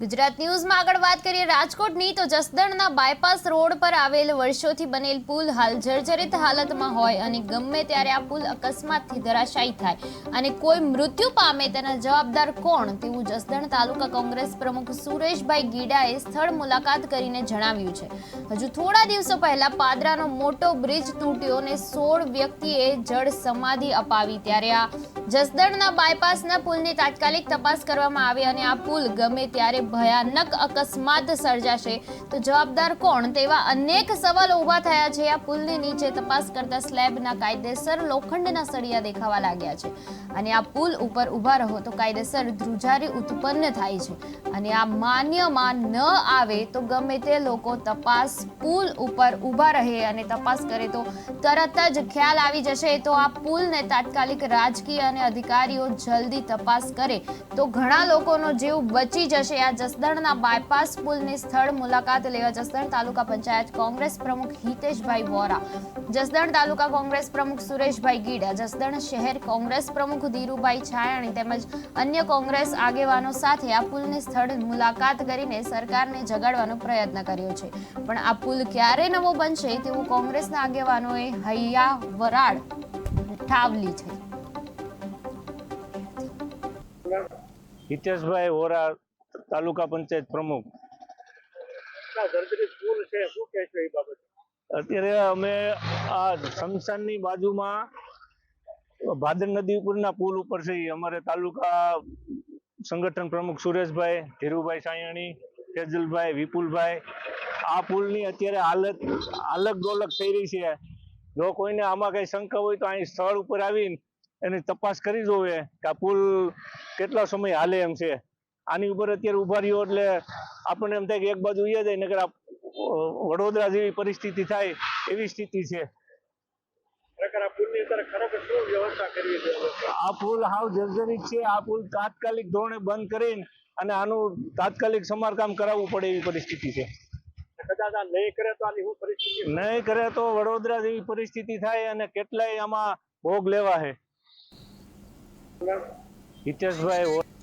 ગુજરાત ન્યૂઝમાં આગળ વાત કરીએ રાજકોટની તો જસદણના બાયપાસ રોડ પર આવેલ વર્ષોથી બનેલ પુલ હાલ જર્જરિત હાલતમાં હોય અને ગમે ત્યારે આ પુલ અકસ્માતથી ધરાશાયી થાય અને કોઈ મૃત્યુ પામે તેના જવાબદાર કોણ તેવું જસદણ તાલુકા કોંગ્રેસ પ્રમુખ સુરેશભાઈ ગીડાએ સ્થળ મુલાકાત કરીને જણાવ્યું છે। હજુ થોડા દિવસો પહેલા પાદરાનો મોટો બ્રિજ તૂટ્યો અને 16 વ્યક્તિએ જળ સમાધિ અપાવી ત્યારે આ જસદણના બાયપાસના પુલની તાત્કાલિક તપાસ કરવામાં આવે અને આ પુલ ગમે ત્યારે ભયાનક અકસ્માત સર્જાશે તો જવાબદાર કોણ તેવા અનેક સવાલો ઊભા થયા છે। આ પુલની નીચે તપાસ કરતા સ્લેબના કાયદેસર લોખંડના સળિયા દેખાવા લાગ્યા છે અને આ પુલ ઉપર ઊભા રહો તો કાયદેસર ધ્રુજારી ઉત્પન્ન થાય છે અને આ માન્યમાં ન આવે તો ગમે તે લોકો તપાસ પુલ ઉપર ઊભા રહે અને તપાસ કરે તો તરત જ ખ્યાલ આવી જશે તો આ પુલને તાત્કાલિક રાજકીય અને અધિકારીઓ જલ્દી તપાસ કરે તો ઘણા લોકોનો જીવ બચી જશે। આ જસદણના બાયપાસ પુલની સ્થળ મુલાકાત લેવા જસદણ તાલુકા પંચાયત કોંગ્રેસ પ્રમુખ હિતેશભાઈ વોરા, જસદણ તાલુકા કોંગ્રેસ પ્રમુખ સુરેશભાઈ ગીડા, જસદણ શહેર કોંગ્રેસ પ્રમુખ ધીરુભાઈ છાયાણી તેમજ અન્ય કોંગ્રેસ આગેવાનો સાથે આ પુલની સ્થળ મુલાકાત કરીને સરકારને જગાડવાનો પ્રયત્ન કર્યો છે પણ આ પુલ ક્યારે નવો બનશે તેવું કોંગ્રેસના આગેવાનોએ હૈયા વરાળ ઠાવલી છે। હિતેશભાઈ વોરા, તાલુકા પંચાયત પ્રમુખ। અત્યારે અમે આ શમશાનની બાજુમાં ભાદર નદી ઉપરના પુલ ઉપર છે। અમારે તાલુકા સંગઠન પ્રમુખ સુરેશભાઈ, ધીરુભાઈ સાયણી, તેજલભાઈ, વિપુલભાઈ, આ પુલની અત્યારે હાલત ડોલક થઈ રહી છે। જો કોઈને આમાં કઈ શંકા હોય તો અહીં સ્થળ ઉપર આવીને એની તપાસ કરી જોવે કે આ પુલ કેટલા સમય હાલે એમ છે। આની ઉપર અત્યારે ઉભા રહ્યો એટલે આપણને એમ થાય કે એક બાજુ ઉયા જાય નકર વડોદરા જેવી પરિસ્થિતિ થાય એવી સ્થિતિ છે। આ પુલ હાવ જર્જરિત છે। આ પુલ તાત્કાલિક ધોરણે બંધ કરીને અને આનું તાત્કાલિક સમારકામ કરાવવું પડે એવી પરિસ્થિતિ છે। નહીં કરે તો વડોદરા જેવી પરિસ્થિતિ થાય અને કેટલાય આમાં ભોગ લેવા છે। હિતેશભાઈ